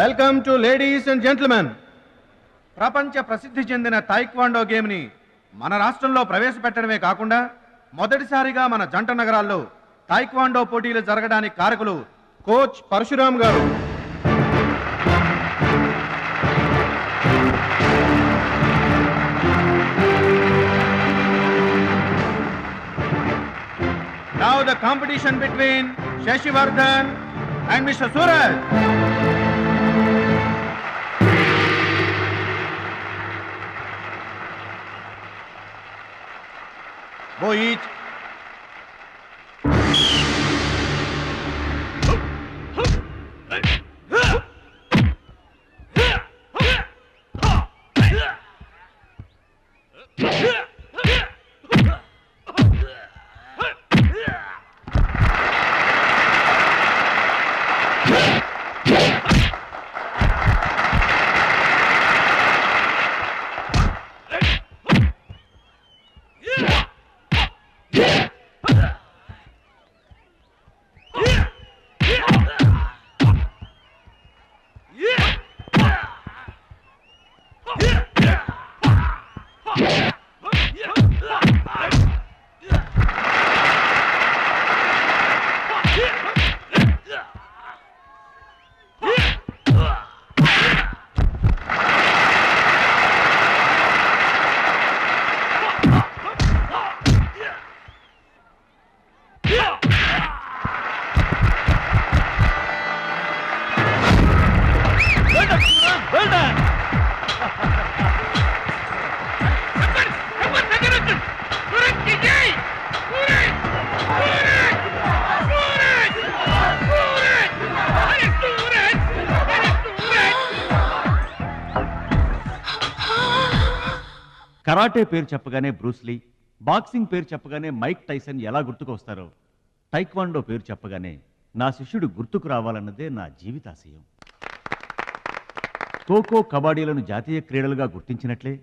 Welcome to ladies and gentlemen. ప్రపంచ ప్రసిద్ధి చెందిన టైక్వాండో గేమ్ని మన రాష్ట్రంలో ప్రవేశపెట్టడమే కాకుండా మొదటిసారిగా మన జంట నగరాల్లో టైక్వాండో పోటీలు జరగడానికి కారకులు కోచ్ పరశురామ్ గారు. Now the competition between Shashivardhan and Mr. Suraj. Go each. Karate పేరు చెప్పగానే బ్రూస్లీ, బాక్సింగ్ పేరు చెప్పగానే మైక్ టైసన్ ఎలా గుర్తుకు వస్తారో, టైక్వాండో పేరు చెప్పగానే నా శిష్యుడు గుర్తుకు రావాలన్నదే నా జీవితాశయం. ఖోఖో, కబడ్డీలను జాతీయ క్రీడలుగా గుర్తించినట్లే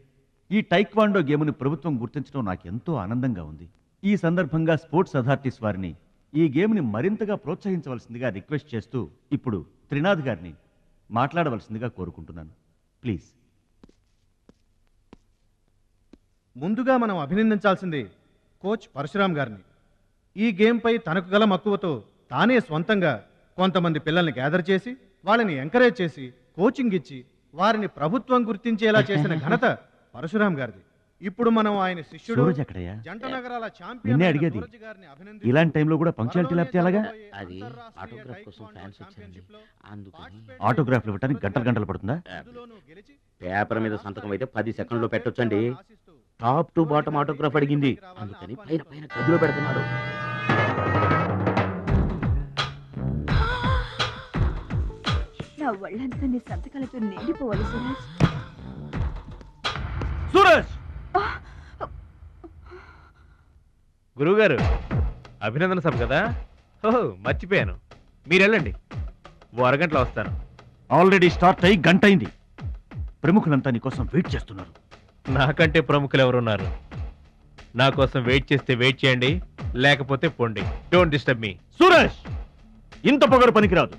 ఈ టైక్వాండో గేమ్ని ప్రభుత్వం గుర్తించడం నాకెంతో ఆనందంగా ఉంది. ఈ సందర్భంగా స్పోర్ట్స్ అథారిటీస్ వారిని ఈ గేమ్ని మరింతగా ప్రోత్సహించవలసిందిగా రిక్వెస్ట్ చేస్తూ ఇప్పుడు త్రినాథ్ గారిని మాట్లాడవలసిందిగా కోరుకుంటున్నాను. ప్లీజ్. ముందుగా మనం అభినందించాల్సింది కోచ్ పరశురామ్ గారిని. ఈ గేమ్పై తనకు గల మక్కువతో తానే స్వంతంగా కొంతమంది పిల్లల్ని గ్యాదర్ చేసి వాళ్ళని ఎంకరేజ్ చేసి కోచింగ్ ఇచ్చి వారిని ప్రభుత్వం గుర్తించేలా చేసిన ఘనత పరశురామ్ గారిది. ఇప్పుడు మనం ఆయన శిష్యుడు జంట నగరాల ఛాంపియన్ అడిగేది ఇలాంటి టైంలో కూడా పంక్చువాలిటీ లేకపోతే ఎలాగా? అది ఆటోగ్రాఫ్ కోసం ఫ్యాన్స్ వచ్చారండి, అందుకని. ఆటోగ్రాఫ్లు ఇవ్వడానికి గంటలు పడుతుందా? పేపర్ మీద సంతకం అయితే 10 సెకండ్లో పెట్టొచ్చండి. టాప్ టు బాటమ్ ఆటోగ్రాఫ్ అడిగింది, అందుకని పైన పైన గదిలో పెడుతున్నాడు. నా ఒళ్ళంతా నీ సంతకాలతో నిండిపోవాలి సురేష్. సూరజ్! గురువుగారు, అభినందన సభ కదా? ఓహో, మర్చిపోయాను. మీరు వెళ్ళండి, ఓ అరగంటలో వస్తాను. ఆల్రెడీ స్టార్ట్ అయ్యి గంట అయింది. ప్రముఖులంతా నీ కోసం వెయిట్ చేస్తున్నారు. నాకంటే ప్రముఖులు ఎవరున్నారు? నా కోసం వెయిట్ చేస్తే వెయిట్ చేయండి, లేకపోతే పోండి. Don't disturb me. సూరజ్, ఇంత పొగరు పనికిరాదు.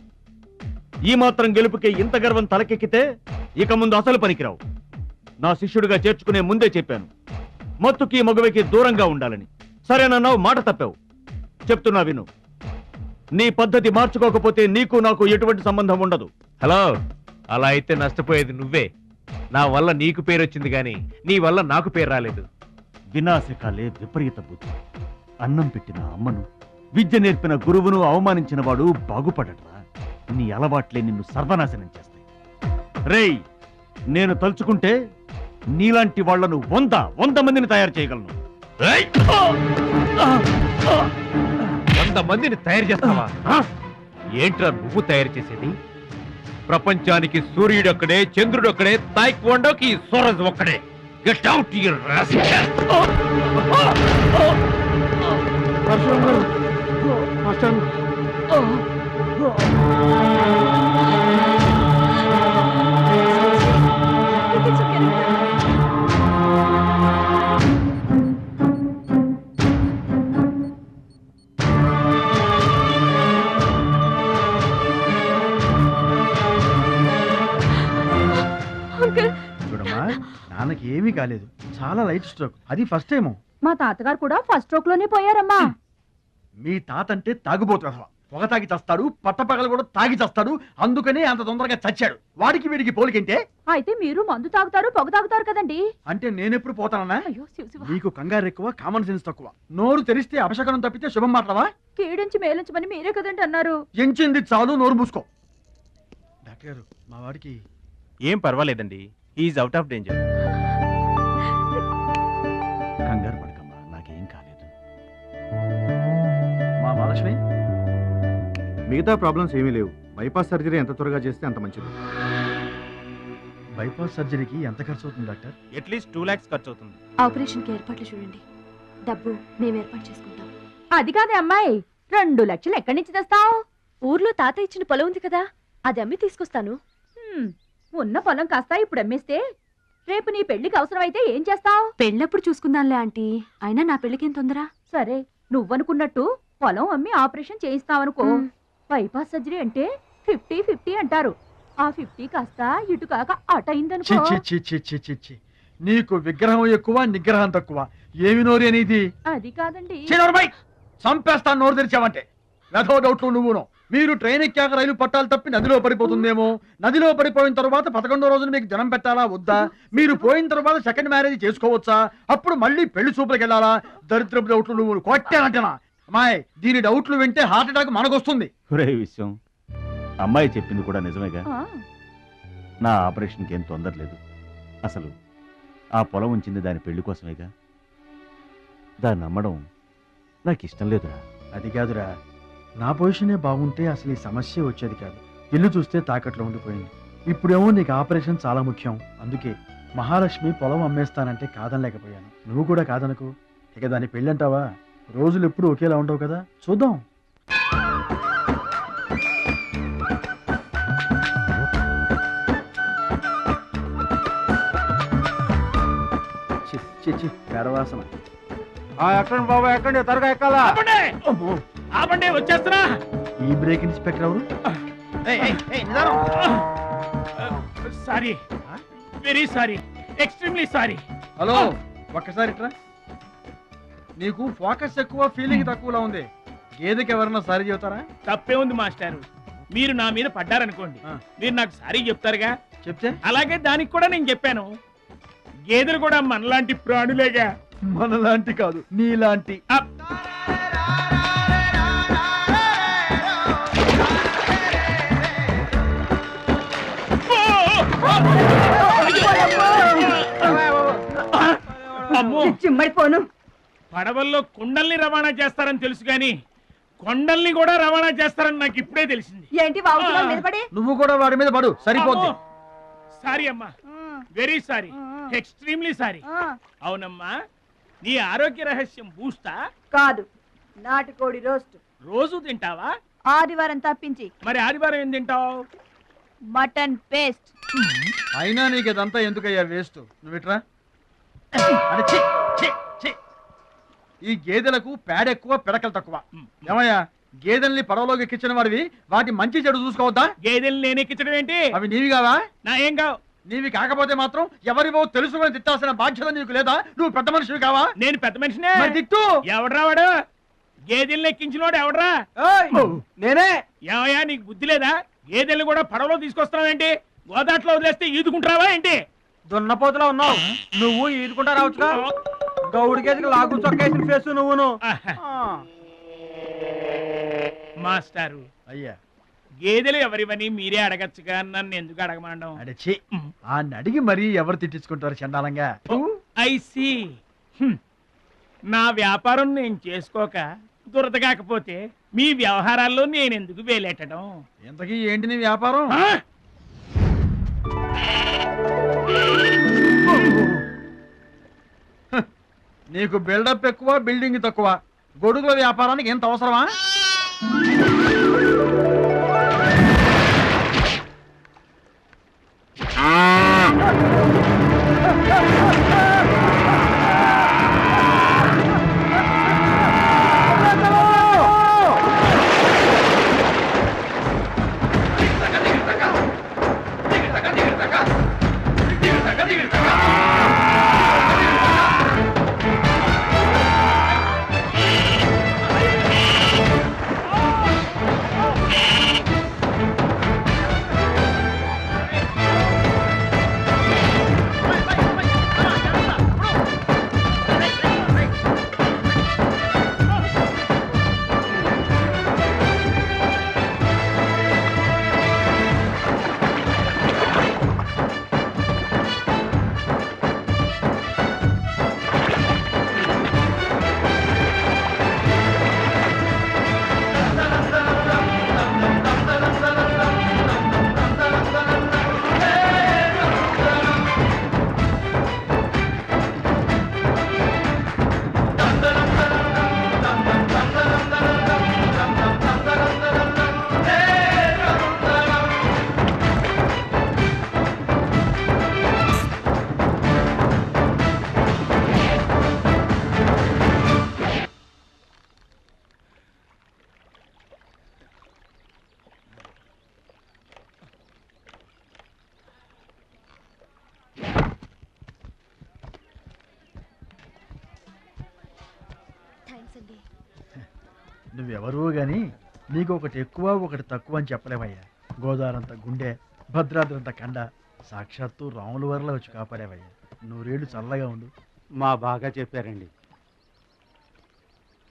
ఈ మాత్రం గెలుపుకే ఇంత గర్వం తలకెక్కితే ఇక ముందు అసలు పనికిరావు. నా శిష్యుడిగా చేర్చుకునే ముందే చెప్పాను, మత్తుకి మగవికి దూరంగా ఉండాలని. సరేనన్నావు, మాట తప్పావు. చెప్తున్నా విను. నీ పద్ధతి మార్చుకోకపోతే నీకు నాకు ఎటువంటి సంబంధం ఉండదు. హలో, అలా అయితే నష్టపోయేది నువ్వే. నా వల్ల నీకు పేరు వచ్చింది కానీ నీ వల్ల నాకు పేరు రాలేదు. వినాశకాలే విపరీత బుద్ధి. అన్నం పెట్టిన అమ్మను, విద్య నేర్పిన గురువును అవమానించిన వాడు బాగుపడటరా. నీ అలవాట్లే నిన్ను సర్వనాశనం చేస్తాయి. రేయ్, నేను తలుచుకుంటే నీలాంటి వాళ్లను 100 మందిని తయారు చేయగలను. 100 మందిని తయారు చేస్తావా? ఏంట్రా నువ్వు తయారు చేసేది? ప్రపంచానికి సూర్యుడొక్కడే, చంద్రుడొక్కడే, తాయిక్వాండోకి సూరజ్ ఒక్కడే. Get out your rascal. నాన్నకి ఏమీ కాలేదు, చాలా లైట్ స్ట్రోక్, అది ఫస్ట్ టైము. మా తాతగారు కూడా ఫస్ట్ స్ట్రోక్ లోనే పోయారమ్మా. మీ తాత అంటే తాగుబోతు, పొగ తాగి చస్తాడు, పట్టపగలు కూడా తాగి చస్తాడు, అందుకనే అంత తొందరగా చచ్చాడు. వాడికి వీడికి పోలికంటే. అయితే మీరు మందు తాగుతారు, పొగ తాగుతారు కదండి. అంటే నేనెప్పుడు పోతానన్నా? అయ్యో శివ శివ. నీకు కంగారు ఎక్కువ, కామన్ సెన్స్ తక్కువ. నోరు తెరిస్తే అపశకనం తప్పితే శుభం మాట్లాడవా? కీడించి మేలించమని మీరే కదండి అన్నారు. ఎంచింది చాలు, నోరు మూసుకో. డాక్టర్ గారు, మా వాడికి ఏం పర్వాలేదండి, ఈజ్ అవుట్ ఆఫ్ డేంజర్. కంగారు పడకమ్మా, నాకేం కాలేదు. మా మహాలక్ష్మి మిగతా ప్రాబ్లమ్స్ ఏమీ లేవు. బైపాస్ సర్జరీ ఎంత త్వరగా చేస్తే అంత మంచిది. బైపాస్ సర్జరీకి ఎంత ఖర్చు అవుతుంది డాక్టర్? అట్లీస్ట్ 2 lakhs ఖర్చు అవుతుంది. ఆపరేషన్కి ఏర్పాట్లు చూడండి, డబ్బు మేము ఏర్పాటు చేసుకుంటాం. అది కాదే అమ్మాయి, 2 లక్షలు ఎక్కడి నుంచి తెస్తావు? ఊర్లో తాత ఇచ్చిన పొలం ఉంది కదా, అది అమ్మి తీసుకొస్తాను. ఉన్న పొలం కాస్త ఇప్పుడు అమ్మేస్తే రేపు నీ పెళ్లికి అవసరమైతే ఏం చేస్తావు? పెళ్ళప్పుడు చూసుకుందాంలే ఆంటీ, అయినా నా పెళ్ళికేం తొందర. సరే, నువ్వనుకున్నట్టు పొలం అమ్మి ఆపరేషన్ చేయిస్తావనుకో. బైపాస్ సర్జరీ అంటే 50-50 అంటారు. ఆ 50 కాస్త ఇటు కాక అటైందనుకో. చి చి చి చి చి చి. నీకు విగ్రహం ఎక్కువ, నిగ్రహం తక్కువ. ఏమి నోరు అనేది? అది కాదండి. చంపేస్తాను నోరు తెరిచావంటే. వెధవ డౌట్లు నువ్వును. మీరు ట్రైన్ ఎక్కాక రైలు పట్టాలు తప్పి నదిలో పడిపోతుందేమో, నదిలో పడిపోయిన తర్వాత 11వ రోజున మీకు జనం పెట్టాలా వద్దా, మీరు పోయిన తర్వాత సెకండ్ మ్యారేజ్ చేసుకోవచ్చా, అప్పుడు మళ్ళీ పెళ్లి చూపులకు వెళ్ళాలా, దరిద్రపు డౌట్లు నువ్వు కొట్టానంటేనా. అమ్మాయి, దీని డౌట్లు వింటే హార్ట్ అటాక్ మనకొస్తుంది. ఒరే విషయం, అమ్మాయి చెప్పింది కూడా నిజమేగా. ఆ, నా ఆపరేషన్కి ఏం తొందర లేదు. అసలు ఆ పొలం ఉంచింది దాని పెళ్లి కోసమేగా. దాన్ని నమ్మడం నాకు ఇష్టం లేదురా. అది కాదురా, నా పొజిషనే బాగుంటే అసలు ఈ సమస్య వచ్చేది కాదు. ఇల్లు చూస్తే తాకట్లో ఉండిపోయింది. ఇప్పుడేమో నీకు ఆపరేషన్ చాలా ముఖ్యం. అందుకే మహాలక్ష్మి పొలం అమ్మేస్తానంటే కాదనలేకపోయాను. నువ్వు కూడా కాదనకు. ఇక దాని పెళ్ళంటావా? రోజులు ఎప్పుడు ఒకేలా ఉండవు కదా, చూద్దాం. పెరవాసన. ఎక్కండి బాబు, ఎక్కండి, త్వరగా ఎక్కాలా. ఆపండి, వచ్చేస్తున్నా. ఈ బ్రేక్ ఇన్స్పెక్టర్ ఎవరు? Sorry, very sorry, extremely sorry. Hello, ఒక్కసారి ఇట్రా. నీకు ఫోకస్ ఎక్కువ, ఫీలింగ్ తక్కువలా ఉంది. గేదెకి ఎవరన్నా సారీ చెబుతారా? తప్పే ఉంది మాస్టారు. మీరు నా మీద పడ్డారనుకోండి, ఆ. మీరు నాకు సారీ చెప్తారుగా. చెప్తే అలాగే దానికి కూడా నేను చెప్పాను. గేదెలు కూడా మనలాంటి ప్రాణులేగా. మనలాంటి కాదు, నీలాంటి. అమ్మో, చిమ్మడిపోను. పడవల్లో కుండల్ని రవాణా చేస్తారని తెలుసు గాని కొండల్ని కూడా రవాణా చేస్తారని నాకు ఇప్పుడే తెలిసింది. ఏంటి బాగుతున్నావు నిలబడి? నువ్వు కూడా వాడి మీద పడు, సరిపోద్ది. సారీ అమ్మా, వెరీ సారీ, ఎక్స్ట్రీమ్లీ సారీ. అవునమ్మా, నీ ఆరోగ్య రహస్యం బూస్తా కాదు, నాటుకోడి రోస్ట్. రోజు తింటావా? ఆదివారం తప్పించి. మరి ఆదివారం ఏం తింటావు? Mutton paste. అయినా నీకు ఇదంతా ఎందుకయ్యా వేస్ట్. నువ్వు ఇట్రా. అంటే ఛీ, ఛీ, ఛీ. ఈ గేదెలకు పేడ ఎక్కువ, పిడకలు తక్కువ. ఏమయ్యా, గేదెల్ని పడవలోకి ఎక్కించిన వాడివి, వాటి మంచి చెడు చూసుకోవద్దా? గేదెల్ని నేను ఎక్కించడం ఏంటి? అవి నీవి కావా? నా ఏం కావు. నీవి కాకపోతే మాత్రం ఎవరివో తెలుసుకొని తిట్టాల్సిన బాధ్యత నీకు లేదా? నువ్వు పెద్ద మనిషివి కావా? నేను పెద్ద మనిషినే. మరి తిట్టు. ఎవడ్రా వాడు? గేదెల్ని ఎక్కించినోడు ఎవడ్రా? నేనే. ఏమయ్యా, నీకు బుద్ధి లేదా? గేదెల్ని కూడా పడవలో తీసుకొస్తున్నావేంటి? గోదాట్లో వదిలేస్తే ఈదుకుంటావా ఏంటి? దున్నపోతులా ఉన్నావు నువ్వు, ఈదుకుంటా రావచ్చుగా. గౌడి గేదెకి లాగు చొక్కేసిన ఫేస్ నువ్వును. మాస్టారు, అయ్యా, గేదెలు ఎవరివని మీరే అడగచ్చుగా, నన్ను ఎందుకు అడగమండం? అడిచి ఆ నడిగి మరీ ఎవరు తిట్టించుకుంటారు చండాలంగా. I see. నా వ్యాపారం నేను చేసుకోక దురద కాకపోతే మీ వ్యవహారాల్లో నేను ఎందుకు వేలెట్టడం? ఇంతకీ ఏంటి నీ వ్యాపారం? ఆ? నీకు బిల్డప్ ఎక్కువ, బిల్డింగ్ తక్కువ. గొడుగుల వ్యాపారానికి ఎంత అవసరమా? క్షమించండి. నువ్వెవరూ గాని నీకు ఒకటి ఎక్కువ ఒకటి తక్కువ అని చెప్పలేవయ్యా. గోదావరంత గుండె, భద్రాద్రంత కండ, సాక్షాత్తు రాముల వారిలో వచ్చి కాపాడేవయ్యా. నూరేళ్ళు చల్లగా ఉండు. మా బాగా చెప్పారండి.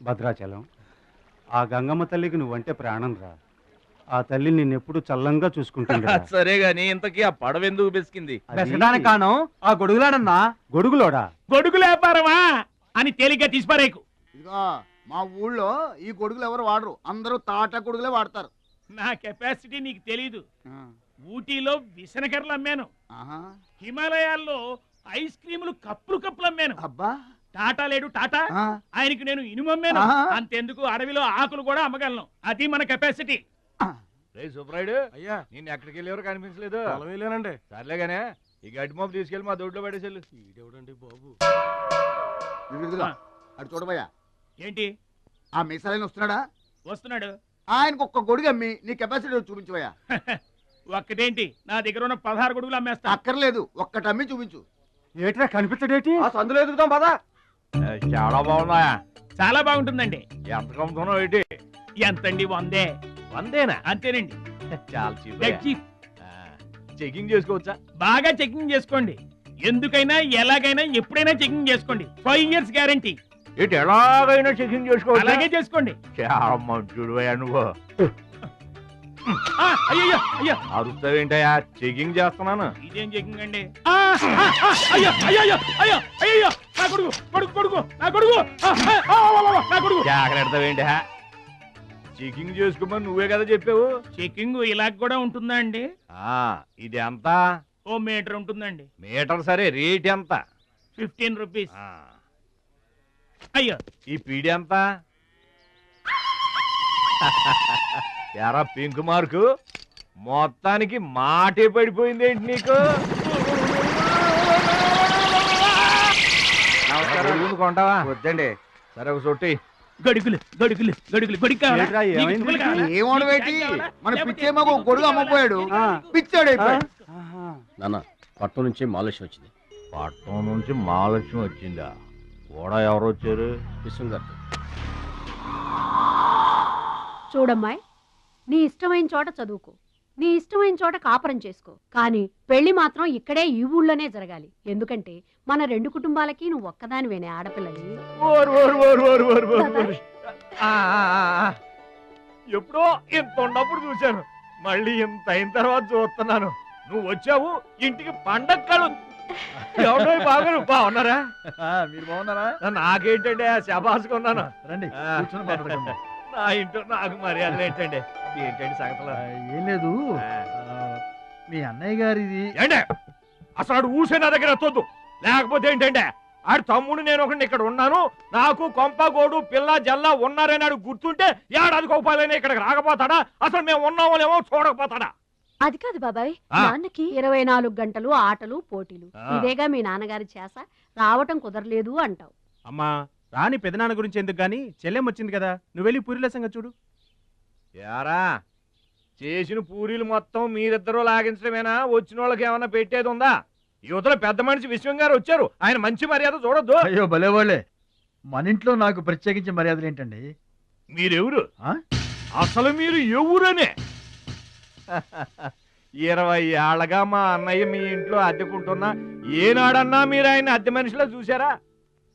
భద్రాచలం, ఆ గంగమ్మ తల్లికి నువ్వంటే ప్రాణం రా. ఆ తల్లి నిన్నెప్పుడు చల్లంగా చూసుకుంటుందా. సరే గాని ఇంతకీ ఆ పడవ ఎందుకు బెసికింది? కాను ఆ గొడుగులాడన్నా. గొడుగులోడా? గొడుగు లేపారమా అని తేలిగ్గా తీసిపారేకు. ఇదిగో మా ఊళ్ళో ఈ గొడుగులు ఎవరు వాడరు, అందరూ తాటా గొడుగులే వాడతారు. నా కెపాసిటీ నీకు తెలీదు. ఊటీలో విసనకర్రలు అమ్మాను, హిమాలయాల్లో ఐస్ క్రీములు కప్పులు అమ్మాను. అబ్బా టాటా లేడు టాటా, ఆయనకి నేను ఇనుము అమ్మాను. అంతెందుకు అడవిలో ఆకులు కూడా అమ్మగలను. అది మన కెపాసిటీ. సుబ్రాయుడు అయ్యా, నేను ఎక్కడికి వెళ్ళేవారు కనిపించలేదు. వెళ్ళానండి. సర్లేగానే ఈ గడ్డి మోపు తీసుకెళ్ళి మా దొడ్లో పడేసేళ్ళు. ఈడెవడండి బాబు? అటు చూడబోయా. ఏంటి? ఆ మిసలైన వస్తున్నాడా? వస్తున్నాడు. ఆయనకు ఒక్క గొడుగు అమ్మి నీ కెపాసిటీ చూపించబోయా. ఒక్కటేంటి, నా దగ్గర ఉన్న 16 గొడుగులు అమ్మేస్తా. అక్కర్లేదు, ఒక్కటి అమ్మి చూపించు. ఏట్రా కనిపించడేటి? సందులో ఎదుగుతాం పదా. చాలా బాగున్నాయా? చాలా బాగుంటుందండి. ఎంత కమ్ముతున్నావు ఏంటి? ఎంతండి? 100. 100 అంతేనండి. చాలా Dead cheap. చెకింగ్ చేసుకోవచ్చా? బాగా చెకింగ్ చేసుకోండి. ఎందుకైనా ఎలాగైనా ఎప్పుడైనా చెకింగ్ చేసుకోండి. 5 years గ్యారంటీ. ఏంటి ఎలాగైనా చెకింగ్ చేసుకోవచ్చు? అలాగే చేసుకోండి. చాలా మంచుడు నువ్వు. అయ్యో అయ్యో, అరుస్తావేంటయ్యా? చెకింగ్ చేస్తున్నాను. ఇదేం చెకింగ్ అండి? అయ్యో అయ్యో అయ్యో అయ్యో, నా కొడుకు కొడుకు కొడుకు నా కొడుకు నా కొడుకు. జాగ్రత్తవేంటి? చెకింగ్ చేసుకోమని నువ్వే కదా చెప్పావు. చెకింగ్ ఇలాగ కూడా ఉంటుందా అండి? ఇది ఎంత? 1 మీటర్ ఉంటుందండి. మీటర్ సరే, రేట్ ఎంత? 15 రూపీస్. అయ్యో, ఈ పీడి ఎంత? ఎరా పింక్ మార్కు, మొత్తానికి మాటే పడిపోయింది ఏంటి నీకు? కొంటావా? వద్దండి. సరే ఒక సొట్టి. గడుగులు గడుగులు గడుగులు గొడుగు కావాలా? ఏంట్రా, నీకు ఏమైంది? తువ్వలు కావాలా? ఏమోడవేటి నీకు కావాలా? మన లేకపోతే పిచ్చే మాకు గొడుగు అమ్మపోయాడు, పిచ్చాడు అయిపోయాడు. నాన్న పట్నం నుంచి మాలేష్ వచ్చింది. పట్నం నుంచి మహాలక్ష్మి వచ్చిందా? కూడా ఎవరు వచ్చారు? విశ్వం గారు. చూడమ్మాయి, నీ ఇష్టమైన చోట చదువుకో, నీ ఇష్టమైన చోట కాపురం చేసుకో, కానీ పెళ్లి మాత్రం ఇక్కడే ఈ ఊళ్ళోనే జరగాలి. ఎందుకంటే మన 2 కుటుంబాలకి నువ్వు ఒక్కదానివేనే ఆడపిల్లని. ఎప్పుడో ఇంత ఉన్నప్పుడు చూశాను, మళ్ళీ ఇంత అయిన తర్వాత చూస్తున్నాను. నువ్వు వచ్చావు ఇంటికి పండగ కలు. ఎవడో బాగారు బాగున్నారా? మీరు బాగున్నారా? నాకేంటండి శబాసుకున్నాను. రండి ఆ. కూర్చొని మాట్లాడుకుందాం. నా ఇంట్లో నాకు మర్యాదలు ఏంటండి? ఏంటండి సంగతులు? ఏం లేదు, మీ అన్నయ్య గారిది. ఏంటే అసలు ఆడు ఊసే నా దగ్గర ఎత్తొద్దు. లేకపోతే ఏంటంటే ఆడు తమ్ముడు నేను ఒకటి ఇక్కడ ఉన్నాను, నాకు కొంప గోడు పిల్ల జల్ల ఉన్నారని ఆడు గుర్తుంటే ఏడాదికి ఒక 10 ఇక్కడికి రాకపోతాడా? అసలు మేము ఉన్నామోలేమో చూడకపోతాడా? అది కాదు బాబాయ్, ఆ. నాన్నకి 24 గంటలు ఆటలు పోటీలు. ఆ. ఇదేగా మీ నాన్నగారి చేస, రావటం కుదరలేదు అంటావు. అమ్మా రాని పెదనాన్న గురించి ఎందుకు గాని, చెల్లెం వచ్చింది కదా, నువ్వు వెళ్ళి పూరిల సంగతి చూడు. యారా చేసిన పూరీలు మొత్తం మీరిద్దరూ లాగించడమేనా? వచ్చిన వాళ్ళకి ఏమన్నా పెట్టేది ఉందా? యువతల పెద్ద మనిషి విశ్వం గారు వచ్చారు, ఆయన మంచి మర్యాద చూడొద్దు. అయ్యో భలేవాళ్ళే, మన ఇంట్లో నాకు ప్రత్యేకించి మర్యాదలు ఏంటండి? మీరెవరు? ఆ? అసలు మీరు ఎవరనే? 20 ఏళ్ళగా మా అన్నయ్య మీ ఇంట్లో అద్దెకుంటున్నా ఏనాడన్నా మీరు ఆయన అద్దె మనిషిలో చూసారా?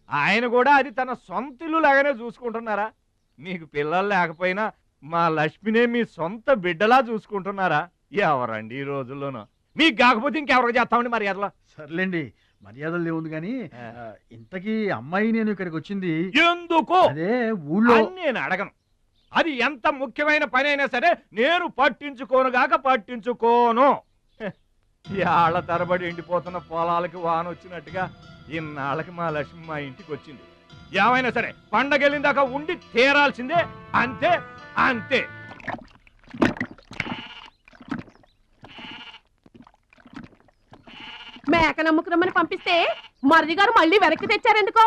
ఆయన కూడా అది తన సొంత ఇల్లు లాగానే చూసుకుంటున్నారా? మీకు పిల్లలు లేకపోయినా మా లక్ష్మినే మీ సొంత బిడ్డలా చూసుకుంటున్నారా? ఎవరండి ఈ రోజుల్లోనూ? మీకు కాకపోతే ఇంకెవరికి చేస్తామండి మర్యాదలో? సర్లేండి, మర్యాదలు ఏముంది కానీ ఇంతకీ అమ్మాయి నేను ఇక్కడికి వచ్చింది ఎందుకు? అదే ఊళ్ళో. అని నేను అడగను. అది ఎంత ముఖ్యమైన పని అయినా సరే నేను పట్టించుకోనుగాక పట్టించుకోను. ఏళ్ల తరబడి ఎండిపోతున్న పొలాలకి వాన వచ్చినట్టుగా ఇన్నాళ్ళకి మా లక్ష్మి మా ఇంటికి వచ్చింది. ఏమైనా సరే పండగెళ్ళిన దాకా ఉండి తీరాల్సిందే, అంతే అంతే. మేక నమ్ముకురమ్మని పంపిస్తే మరిది గారు మళ్ళీ వెనక్కి తెచ్చారెందుకో?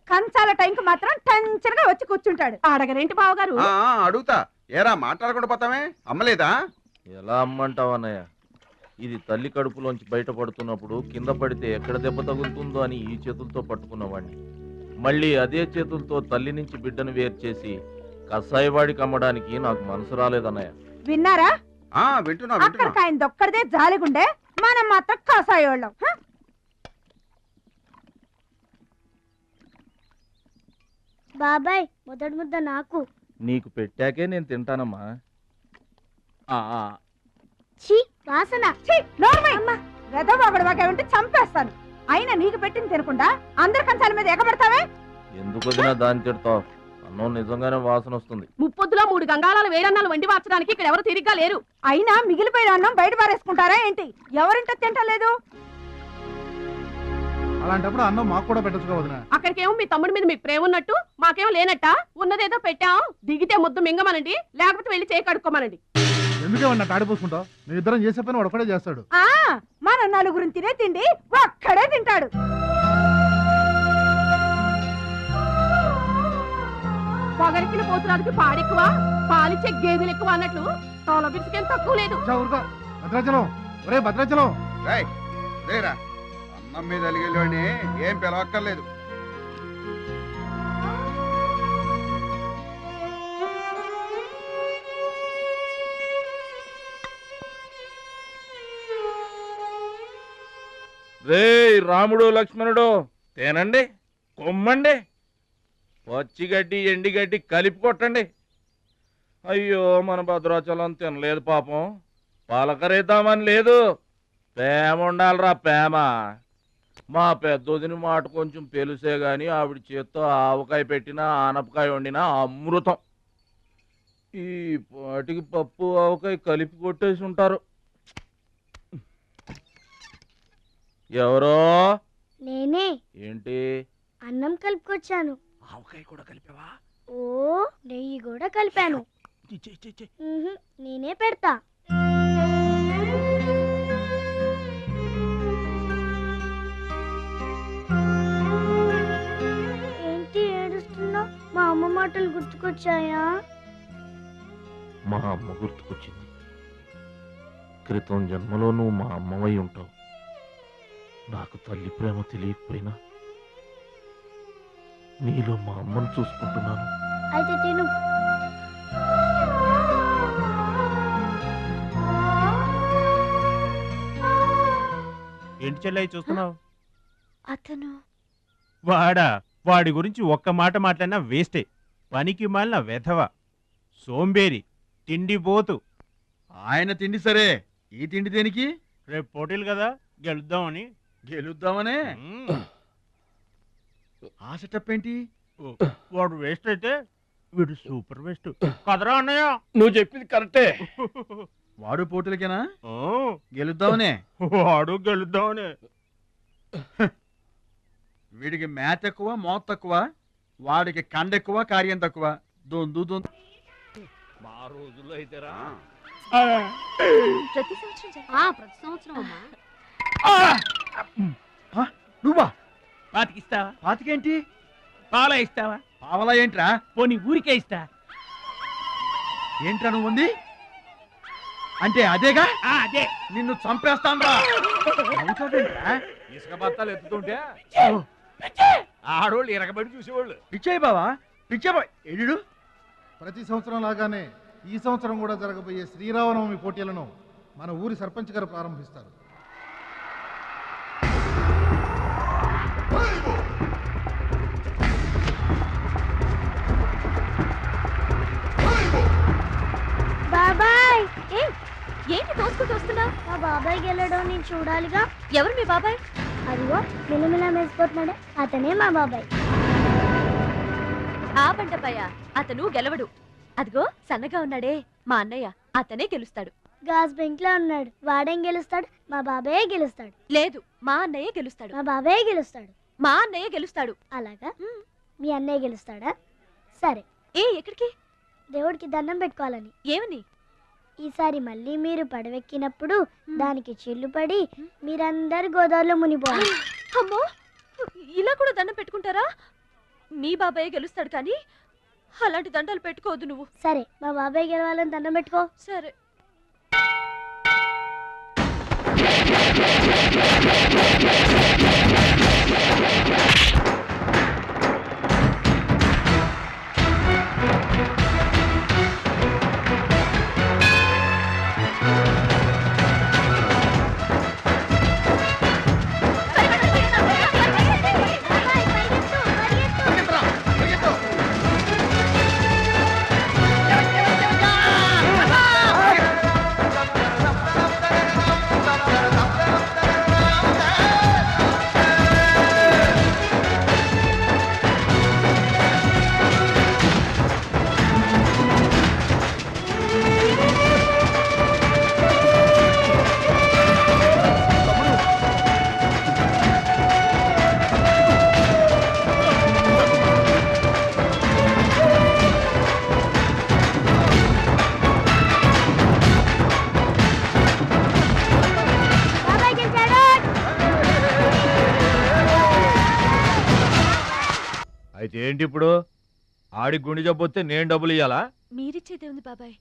కంచాల టైంకి మాత్రం టెన్షన్గా వచ్చి కూర్చుంటాడు. అడగరేంటి బావగారు? అడుగుతా, ఏరా మాట్లాడకుండా పోతామే, అమ్మలేదా? ఎలా అమ్మంటావన్నయ్య? ఇది తల్లి కడుపులోంచి బయటపడుతున్నప్పుడు కింద పడితే ఎక్కడ దెబ్బ తగులుతుందో అని ఈ చేతులతో పట్టుకున్నవాడిని. మళ్ళీ అదే చేతులతో తల్లి నుంచి బిడ్డను వేరు చేసి కసాయివాడికి అమ్మడానికి నాకు మనసు రాలేదన్నయ్య. విన్నారా? వింటున్నా అక్కడికి ఆయన దొక్కడిదే జాలిగుండే, మనం మాత్రం కాసాయోళ్ళం. బాబాయ్ మొదటి ముద్ద నాకు. నీకు పెట్టాకే నేను తింటానమ్మా. ఛీ వాసన. వెదవాగడవాకేమంటే చంపేస్తాను. అయినా నీకు పెట్టింది తినకుండా అందరి కంచాల మీద ఎగబడతావే. ఎందుకు వదినా దాన్ని తిడతావు? అన్నం నిజంగానే వాసన వస్తుంది. ముప్పొద్దులో 3 గంగాళాలు వేరన్నాలు వండి మార్చడానికి ఇక్కడ ఎవరు తిరిగ్గా లేరు. అయినా మిగిలిపోయిన అన్నం బయట పారేసుకుంటారా ఏంటి? ఎవరింటో తింటలేదు. అలాంటప్పుడు అన్నం మాకు కూడా పెట్టచ్చుగా వదినా. అక్కడికేమో మీ తమ్ముడి మీద మీకు ప్రేమ ఉన్నట్టు, మాకేమో లేనట్ట. ఉన్నదేదో పెట్టాం, దిగితే ముద్దు మింగమనండి, లేకపోతే వెళ్ళి చేయి కడుక్కోమనండి. ఎందుకేమన్నా తాడిపోసుకుంటావు? మీ ఇద్దరం చేసే పని వాడు ఒకటే చేస్తాడు. మన నలుగురిని తినే తిండి ఒక్కడే తింటాడు. పొగరికిన పోతురాదికి పాడెక్కువ, పాలిచ్చే గేదెలు ఎక్కువ అన్నట్లు తోల బిడ్డకేం తక్కువ లేదు. భద్రాచలం, ఒరే భద్రాచలం, లేరా అన్నం మీద అలిగేలోని ఏం పిలవక్కర్లేదు. రే రాముడు లక్ష్మణుడు తేనండి, కొమ్మండి, పచ్చిగడ్డి ఎండిగడ్డి కలిపి కొట్టండి. అయ్యో మన భద్రాచలం తినలేదు పాపం, పలకరేద్దామని లేదు. ప్రేమ ఉండాలిరా ప్రేమ. మా పెద్దోదిని మాట కొంచెం పెలుసే గాని ఆవిడ చేత్తో ఆవకాయ పెట్టినా ఆనపకాయ వండినా అమృతం. ఈ పాటికి పప్పు ఆవకాయ కలిపి కొట్టేసి ఉంటారు. ఎవరో? నేనే. ఏంటి? అన్నం కలుపుకొచ్చాను. ఆవకాయ కూడా కలిపావా? ఓ నెయ్యి కూడా కలిపాను. నేనే పెడతా. ఏంటి ఏడుస్తున్నావు? మా అమ్మ మాటలు గుర్తుకొచ్చాయా? మా అమ్మ గుర్తుకొచ్చింది. క్రితం జన్మలో నువ్వు మా అమ్మవై ఉంటావు. నాకు తల్లి ప్రేమ తెలియకపోయినా నీలో మా అమ్మను చూసుకుంటున్నాను. అయితే తిను. ఏంటి చెల్లై చూస్తున్నావు? అతను వాడా? వాడి గురించి ఒక్క మాట మాట్లాడినా వేస్టే. పనికి మాలిన వెధవ, సోంబేరి, తిండి పోతు. ఆయన తిండి సరే, ఈ తిండి దేనికి? రేపు పోటీలు కదా, గెలుద్దామని. గెలుద్దామనే? ఆ సెటప్ ఏంటి? వాడు వేస్ట్ అయితే వీడు సూపర్ వేస్ట్ కదరా అన్నయ్య. నువ్వు చెప్పింది కరెక్టే. వాడు పోటీలకేనా? గెలుద్దామనే? వాడు గెలుద్దామనే. వీడికి మ్యాథ్ ఎక్కువ, మోత్ తక్కువ. వాడికి కండ ఎక్కువ, కార్యం తక్కువ. దొందు దొందు. మా రోజుల్లో అయితేరా ప్రతి సంవత్సరం అమ్మా. నువ్వా? పాతికిస్తావా? పాతికేంటి? పాలా ఇస్తావా? పావలా ఏంట్రా? పోనీ ఊరికే ఇస్తా. ఏంట్రా నువ్వు ఉంది అంటే? అదేగా. అదే. నిన్ను చంపేస్తాను రా. ఇసుక బత్తాలు ఎత్తుతుంటే ఆడోళ్ళు ఇరగబడి చూసేవాళ్ళు. పిచ్చాయి బావా, పిచ్చాయి బావ. ఎడు ప్రతి సంవత్సరం లాగానే ఈ సంవత్సరం కూడా జరగబోయే శ్రీరామనవమి పోటీలను మన ఊరి సర్పంచ్ గారు ప్రారంభిస్తారు. బాబాయ్. ఏంటి తోసుకుంటూ వస్తున్నా? మా బాబాయ్ గెలడం నేను చూడాలిగా. ఎవరు మీ బాబాయ్? అదిగో మిలమిలా మెరిసిపోతున్నాడే, అతనే మా బాబాయ్. ఆ బండపయ్య, అతను గెలవడు. అదిగో సన్నగా ఉన్నాడే మా అన్నయ్య, అతనే గెలుస్తాడు. గాజ్ బెంక్ లో ఉన్నాడు, వాడేం గెలుస్తాడు? మా బాబాయే గెలుస్తాడు. లేదు, మా అన్నయ్య గెలుస్తాడు. మా బాబాయే గెలుస్తాడు. మా అన్నయ్య గెలుస్తాడు. అలాగా? మీ అన్నయ్య గెలుస్తాడా? సరే. ఎక్కడికి? దేవుడికి దండం పెట్టుకోవాలని. ఏమని? ఈసారి మళ్ళీ మీరు పడవెక్కినప్పుడు దానికి చిల్లు పడి మీరందరు గోదావరిలో మునిపోవాలి. అమ్మో, ఇలా కూడా దండం పెట్టుకుంటారా? మీ బాబాయ్ గెలుస్తాడు కానీ అలాంటి దండాలు పెట్టుకోవద్దు నువ్వు. సరే, మా బాబాయ్ గెలవాలని దండం పెట్టుకో. సరే. ఏంటి ఇప్పుడు ఆడి గుండె జబ్బు వస్తే నేను డబ్బులు ఇయ్యాలా? మీరిచ్చేదే ఉంది బాబాయ్,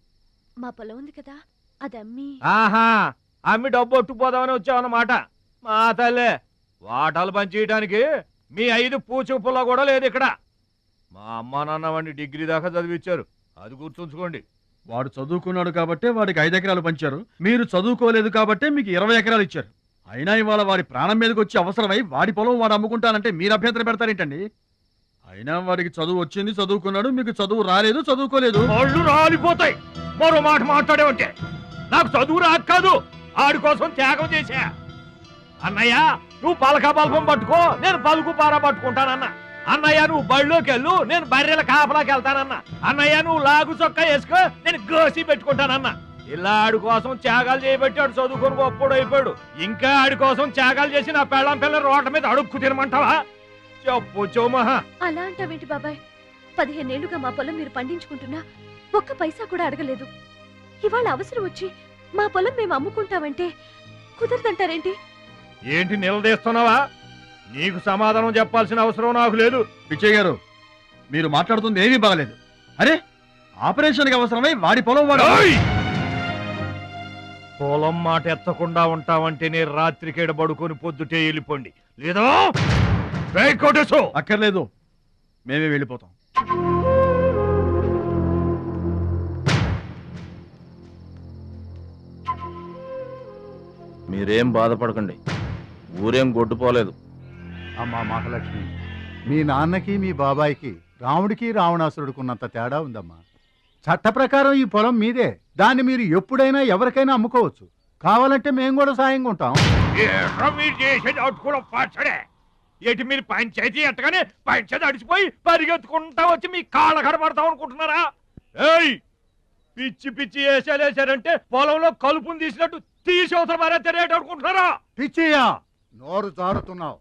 మా పొలం ఉంది కదా అది అమ్మి. ఆహా, అమ్మి డబ్బు ఒట్టుకుపోదామని వచ్చావన్నమాట. మా తల్లే, వాటాలు పంచేయటానికి మీ 5 పూచు పుల్ల కూడా లేదు ఇక్కడ. మా అమ్మా నాన్న వాడిని డిగ్రీ దాకా చదివించారు, అది గుర్తుంచుకోండి. వాడు చదువుకున్నాడు కాబట్టే వాడికి 5 ఎకరాలు పంచారు, మీరు చదువుకోలేదు కాబట్టే మీకు 20 ఎకరాలు ఇచ్చారు. అయినా ఇవాళ వాడి ప్రాణం మీదకి వచ్చి అవసరమై వాడి పొలం వాడు అమ్ముకుంటానంటే మీరు అభ్యంతరం పెడతారేంటండి? అయినా వాడికి చదువు వచ్చింది, చదువుకున్నాడు, మీకు చదువు రాలేదు, చదువుకోలేదు. వాళ్ళు రాలిపోతాయి మరో మాట మాట్లాడే ఉంటే. నాకు చదువు రాక కాదు, ఆడి కోసం త్యాగం చేశా. అన్నయ్య నువ్వు పలక బల్పం పట్టుకో, నేను పలుకు పార పట్టుకుంటానన్నా. అన్నయ్య నువ్వు బళ్ళోకి వెళ్ళు, నేను బర్రెల కాపలాకి వెళ్తానన్నా. అన్నయ్య నువ్వు లాగు చొక్కా వేసుకో, నేను గోసి పెట్టుకుంటానన్నా. ఇలా ఆడి కోసం త్యాగాలు చేయబట్టి ఆడు చదువుకొని గొప్పడు అయిపోయాడు. ఇంకా ఆడి కోసం త్యాగాలు చేసి నా పెళ్ళం పిల్ల రోడ్ల మీద అడుక్కు తినమంటావా? చెప్పు చోమహా. అలా అంటావేంటి బాబాయ్? 15 ఏళ్లుగా మా పొలం మీరు పండించుకుంటున్నా ఒక్క పైసా కూడా అడగలేదు. ఇవాళ అవసరం వచ్చి మా పొలం మేము అమ్ముకుంటామంటే కుదరదంటారేంటి? ఏంటి నిలదీస్తున్నావా? నీకు సమాధానం చెప్పాల్సిన అవసరం నాకు లేదు. పిచ్చయ్య గారు, మీరు మాట్లాడుతుంది ఏమీ బాగలేదు. అరే, ఆపరేషన్కి అవసరమై వాడి పొలం వాడు. పొలం మాట ఎత్తకుండా ఉంటావంటే నేను రాత్రికేడ పడుకొని పొద్దుటే వెళ్ళిపోండి, లేదా అక్కర్లేదు, మేమే వెళ్ళిపోతాం. మీరేం బాధపడకండి, ఊరేం గొడ్డుపోలేదు. అమ్మా మహాలక్ష్మి, మీ నాన్నకి మీ బాబాయికి రాముడికి రావణాసురుడికున్నంత తేడా ఉందమ్మా. చట్ట ప్రకారం ఈ పొలం మీదే, దాన్ని మీరు ఎప్పుడైనా ఎవరికైనా అమ్ముకోవచ్చు. కావాలంటే మేము కూడా సాయంగా ఉంటాం. ఏంటి మీరు పంచాయతీ ఎట్టగానే పంచాయతీ అడిచిపోయి పరిగెత్తుకుంటా వచ్చి మీ కాళ్ళ కడపడతాం అనుకుంటున్నారా? ఏయ్, పిచ్చి పిచ్చి వేసారంటే పొలంలో కలుపుని తీసినట్టు తీసి అవసరం మరే తెలియట అనుకుంటున్నారా? పిచ్చియా, నోరు జారుతున్నావు.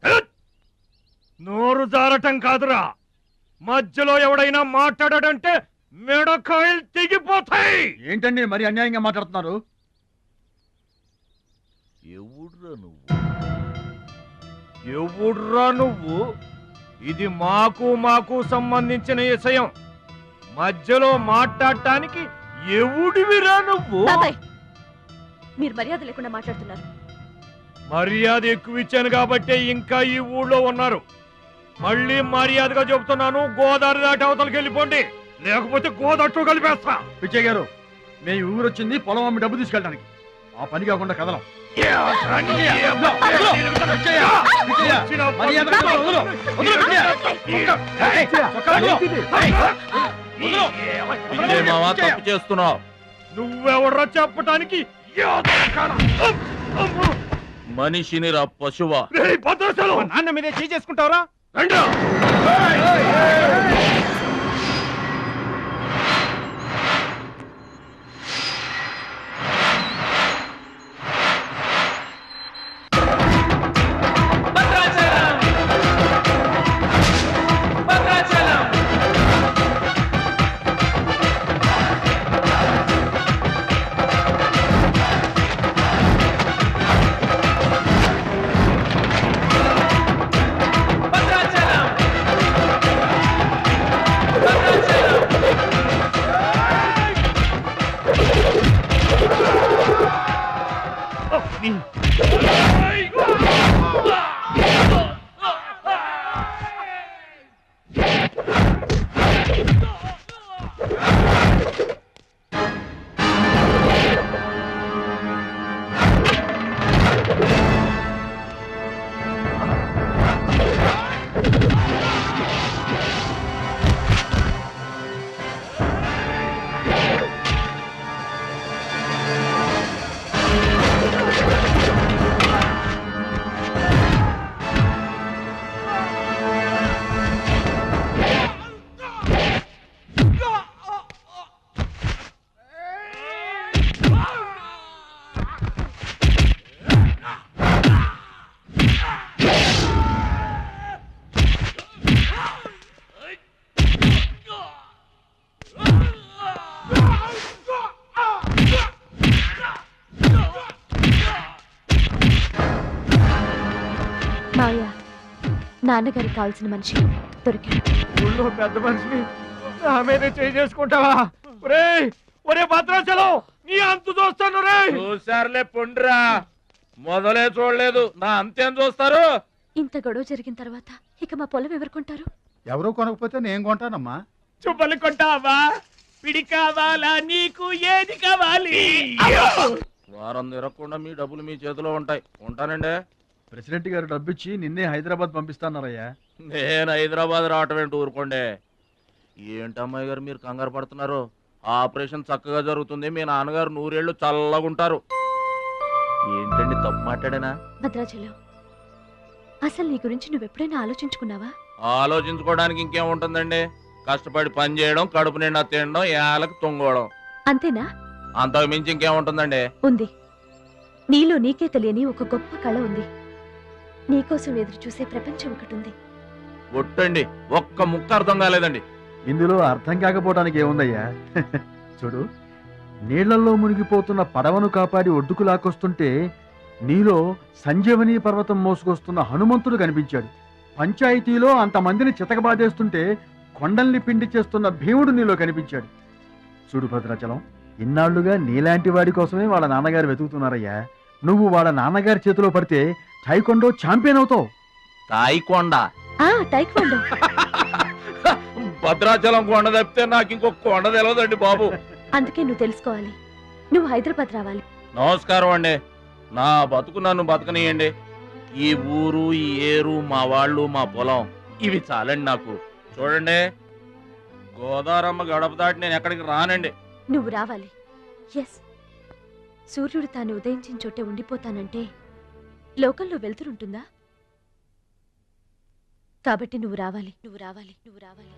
నోరు జారటం కాదురా, మధ్యలో ఎవడైనా మాట్లాడాడంటే మెడకాయలు తెగిపోతాయి. ఏంటండి మరి అన్యాయంగా మాట్లాడుతున్నారు? ఎవడ్రా నువ్వు? ఇది మాకు సంబంధించిన విషయం. మధ్యలో మాట్లాడటానికి ఎవడివిరా నువ్వు? బాబాయ్, మీరు మర్యాద లేకుండా మాట్లాడుతున్నారు. మర్యాద ఎక్కువ ఇచ్చాను కాబట్టే ఇంకా ఈ ఊళ్ళో ఉన్నారు. మళ్ళీ మర్యాదగా చెబుతున్నాను, గోదావరి దాటి అవతలకి వెళ్ళిపోండి, లేకపోతే గోదట్టు కలిపేస్తా. పిచ్చయ్య గారు, మేము ఊరు వచ్చింది పొలం అమ్మి డబ్బు తీసుకెళ్ళడానికి, ఆ పని కాకుండా కదలం. తప్పు చేస్తున్నావు. నువ్వెవడ్రా చెప్పటానికి? మనిషిని రా పశువా. నాన్న మీదే చేసుకుంటావరా? నాన్నగారికి కావాల్సిన మనిషి దొరికాడు. ఊళ్ళో పెద్ద మనిషిని నా మీదే చేసుకుంటావా? ఒరే భద్రాచలం, నీ అంతు చూస్తాను రే. చూసారులే పొండ్రా, మొదలే చూడలేదు, నా అంతేం చూస్తారు? ఇంత గొడవ జరిగిన తర్వాత ఇక మా పొలం ఎవరు కొంటారు? ఎవరో కొనకపోతే నేను కొంటానమ్మా. చుబ్బలు కొంటావా? పిడి కావాలా? నీకు ఏది కావాలి? వారం తిరగకుండా మీ డబ్బులు మీ చేతిలో ఉంటాయి. ఉంటానండి. ప్రెసిడెంట్ గారు డబ్బిచ్చి నిన్నే హైదరాబాద్ పంపిస్తాన్నారయ్యా. నేను హైదరాబాద్ రావటం ఏంటి, ఊరుకోండి. ఏంటమ్మాయి గారు మీరు కంగారు పడుతున్నారు? ఆపరేషన్ చక్కగా జరుగుతుంది, మీ నాన్నగారు 100 ఏళ్ళు చల్లగుంటారు. ఏంటండి తప్పు మాట్లాడానా? భద్రాచలం, అసలు నీ గురించి నువ్వెప్పుడైనా ఆలోచించుకున్నావా? ఆలోచించుకోవడానికి ఇంకేం ఉంటుందండి? కష్టపడి పని చేయడం, కడుపు నిండా తినడం, ఏళ్ళకి తొంగోవడం, అంతేనా? అంతకు మించి ఇంకేముంటుందండి? ఉంది. నీలో నీకే తెలియని ఒక గొప్ప కళ ఉంది. నీకోసం ఎదురు చూసే ప్రపంచం ఒకటి ఉంది. ఒట్టండి, ఒక్క ముక్క అర్థం కాలేదండి. ఇందులో అర్థం కాకపోవడానికి ఏముందయ్యా? చూడు, నీళ్లలో మునిగిపోతున్న పడవను కాపాడి ఒడ్డుకు లాక్కొస్తుంటే నీలో సంజీవని పర్వతం మోసుకొస్తున్న హనుమంతుడు కనిపించాడు. పంచాయతీలో అంతమందిని చితకబాదేస్తుంటే కొండల్ని పిండి చేస్తున్న భీముడు నీలో కనిపించాడు. చూడు భద్రాచలం, ఇన్నాళ్లుగా నీలాంటి వాడి కోసమే వాళ్ళ నాన్నగారు వెతుకుతున్నారయ్యా. నువ్వు వాళ్ళ నాన్నగారి చేతిలో పడితే టైకొండో ఛాంపియన్ అవుతావు. తాయికొండ? టైక్వాండో. భద్రాచలం కొండ తప్పితే నాకు ఇంకొక కొండ తెలియదండి బాబు. అందుకే నువ్వు తెలుసుకోవాలి. నువ్వు హైదరాబాద్ రావాలి. నమస్కారం అండి, నా బతుకు నన్ను బతకనియండి. ఈ ఊరు, ఈ ఏరు, మా వాళ్ళు, మా పొలం, ఇవి చాలండి నాకు. చూడండి, గోదారమ్మ గడప దాటి నేను ఎక్కడికి రానండి. నువ్వు రావాలి. ఎస్, సూర్యుడు తాను ఉదయించిన చోటే ఉండిపోతానంటే లోకంలో వెళ్తురుంటుందా? కాబట్టి నువ్వు రావాలి, నువ్వు రావాలి, నువ్వు రావాలి.